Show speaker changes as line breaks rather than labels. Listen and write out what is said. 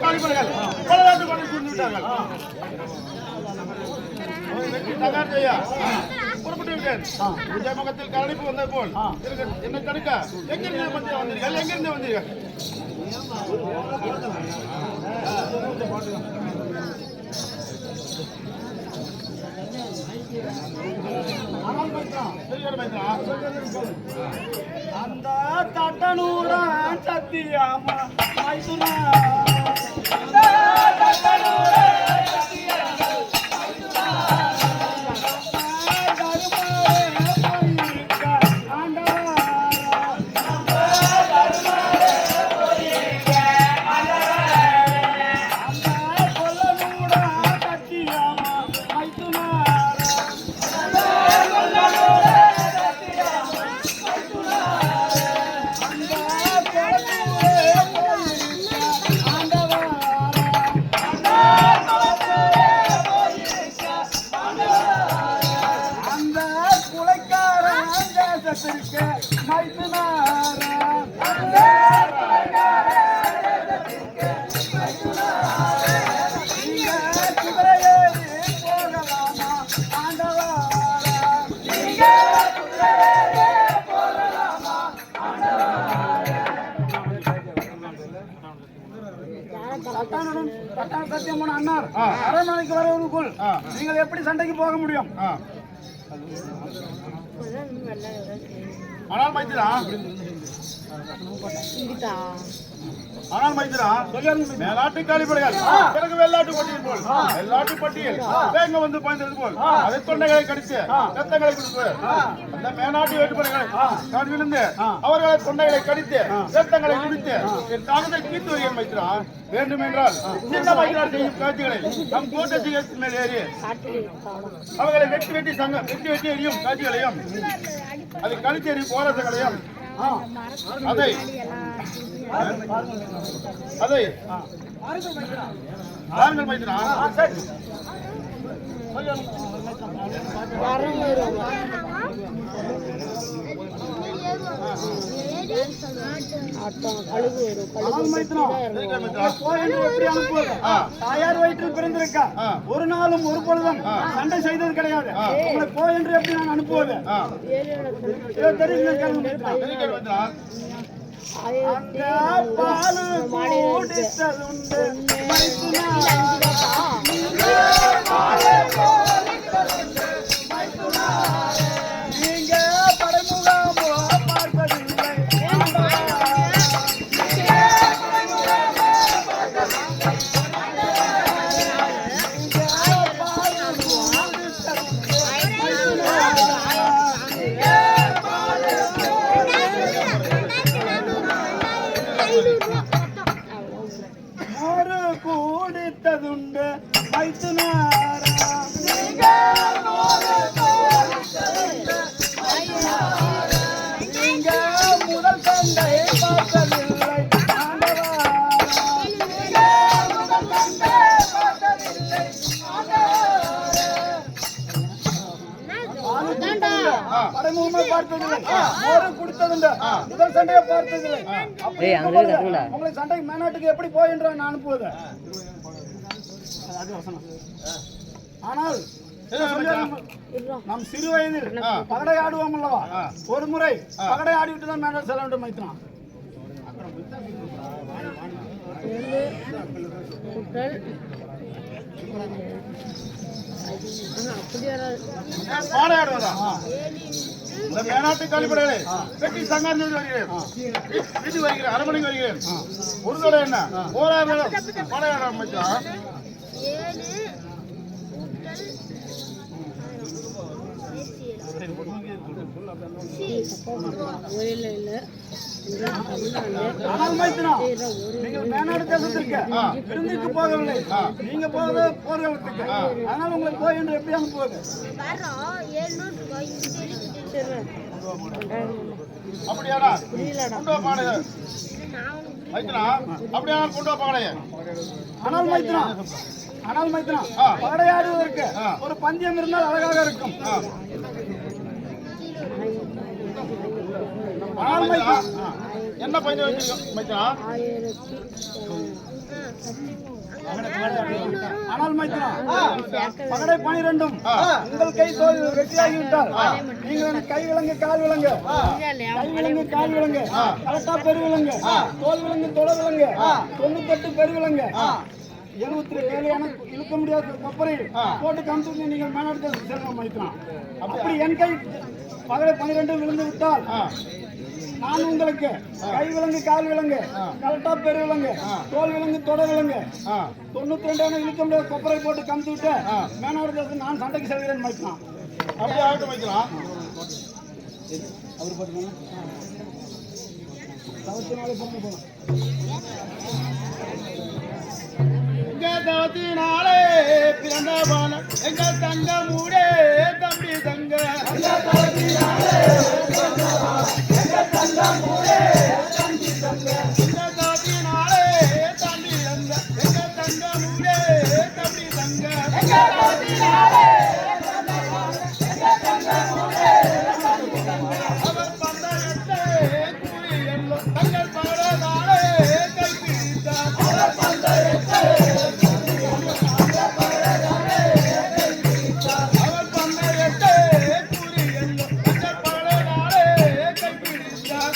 காலிபர்கள் பலராட்டு கொண்டு சென்று விட்டார்கள். புறப்பட்டு விட்டேன். முகத்தில் கரணிப்பு வந்தது போல் என்ன தடுக்க எங்கிருந்து வந்தீர்கள்? எங்கிருந்து வந்தீர்கள்?
அந்த தட்டனூரான் சத்தியாமா மைசுனா சத்தியமான அண்ணார் அரண்மனைக்கு வருவதற்குள் நீங்கள் எப்படி சண்டைக்கு போக முடியும்?
ஆனால் மைத்திரா மேலாட்டு காலிபடைகள் பிறகு வெள்ளாட்டு பட்டியல் போல் வெள்ளாட்டு பட்டியல் வேங்க வந்து பாய்ந்தது போல் அதை தொண்டைகளை கடித்து ரத்தங்களை கொடுத்து அந்த மேனாட்டு வேட்டுப்படைகளை நான் விழுந்து அவர்களை தொண்டைகளை கடித்து ரத்தங்களை குடித்து என் தாகத்தை கீர்த்து வருகிறேன் மைத்திரா. வேண்டும் என்றால் சின்ன மைத்திரார் செய்யும் காட்சிகளை நம் கோட்டத்தின் மேல் ஏறி அவர்களை வெட்டி வெட்டி எரியும் காட்சிகளையும் அதை கழித்து எறியும் போராட்டங்களையும் அதை பாருங்கள் மைத்திரா.
தாயார் வயிற்றில் பிறந்திருக்கா ஒரு நாளும் ஒரு பொழுதும் சண்டை செய்தது கிடையாது. உங்களை போ என்று எப்படி நான் அனுப்புவது? கூடித்ததுண்டு முதல் சண்டை பார்த்ததில்லை படைமுகமா பார்த்ததில்லை. குடித்ததுண்டு முதல் சண்டையை பார்த்ததில்லை. உங்களை சண்டைக்கு மேனாட்டுக்கு எப்படி போய் என்று நான் அனுப்புவது? ஆனால் நம் சிறு வயதில் பகடை ஆடுவோம் அல்லவா, ஒரு முறை பகடை ஆடிவிட்டு தான் மேனாட்டு செல்ல வேண்டும் மைத்தான்.
மேனாட்டு காலிபடைகளை வெட்டி சங்காரம் செய்து வருகிறேன். வீட்டு வருகிறேன், அரண்மனைக்கு வருகிறேன். ஒரு தடவை என்ன போராட்டம் படையாட அமைச்சா நீங்கள் மேனாடு தேசத்திற்கு விருந்துக்கு போகவில்லை, நீங்க போவது போர்களுக்கு. அதனால உங்களுக்கு போய் என்று எப்படி அனுப்புவது? அப்படியாடா கொண்டு பாடைய மைத்ரா, அப்படியா கொண்டு பாடைய. ஆனால் மைத்ரா படையாடுவதற்கு ஒரு பந்தயம் இருந்தால் அழகாக இருக்கும். என்ன பந்தயம் வச்சிருக்கோம் மைத்ரா?
ஆனால் மைத்ரா பகடை 12 உங்கள் கை தோல் வெற்றியாகிவிட்டால் நீங்கள் எனக்கு கை விலங்கு கால் விலங்கு கை விலங்கு கால் விலங்கு கலட்டா பெரு விலங்கு தோல் விலங்கு தொடர் விலங்கு 98 பெரு விலங்கு 77 எனக்கு இழுக்க முடியாத கொப்பரை போட்டு காமிச்சு நீங்கள் மேனாடு செல்வம் மைத்ரா. அப்படி என் கை பகடை 12 விழுந்து விட்டால் நான் உங்களுக்கு கை விலங்கு கால் விலங்கு கலட்டா பெரு விலங்கு தோல் விலங்கு தொடர் விலங்கு 92 இழுக்க முடியாத கொப்பரை போட்டு கமித்து விட்டு மேனாடு தேசம் நான் சண்டைக்கு செல்கிறேன் மைத்தான்.
அப்படியே ஆகட்டும் வைக்கலாம்.
அவர் பார்த்தீங்கன்னா 24 போகலாம்.
எங்க தவத்தினாலே பிறந்த பாலம் எங்க தங்க மூடே தம்பி தங்க எங்க தவத்தினாலே தம்பி தங்க எங்க தங்க மூடே தம்பி தங்க அவர் பந்தயத்தை கூறி எல்லோரும் தங்கள் பாடதாலே கைப்பிடித்தார். அவர் பந்தயத்தை கூறி எல்லோரும் தங்கள் பாடதாலே கைப்பிடித்தார்.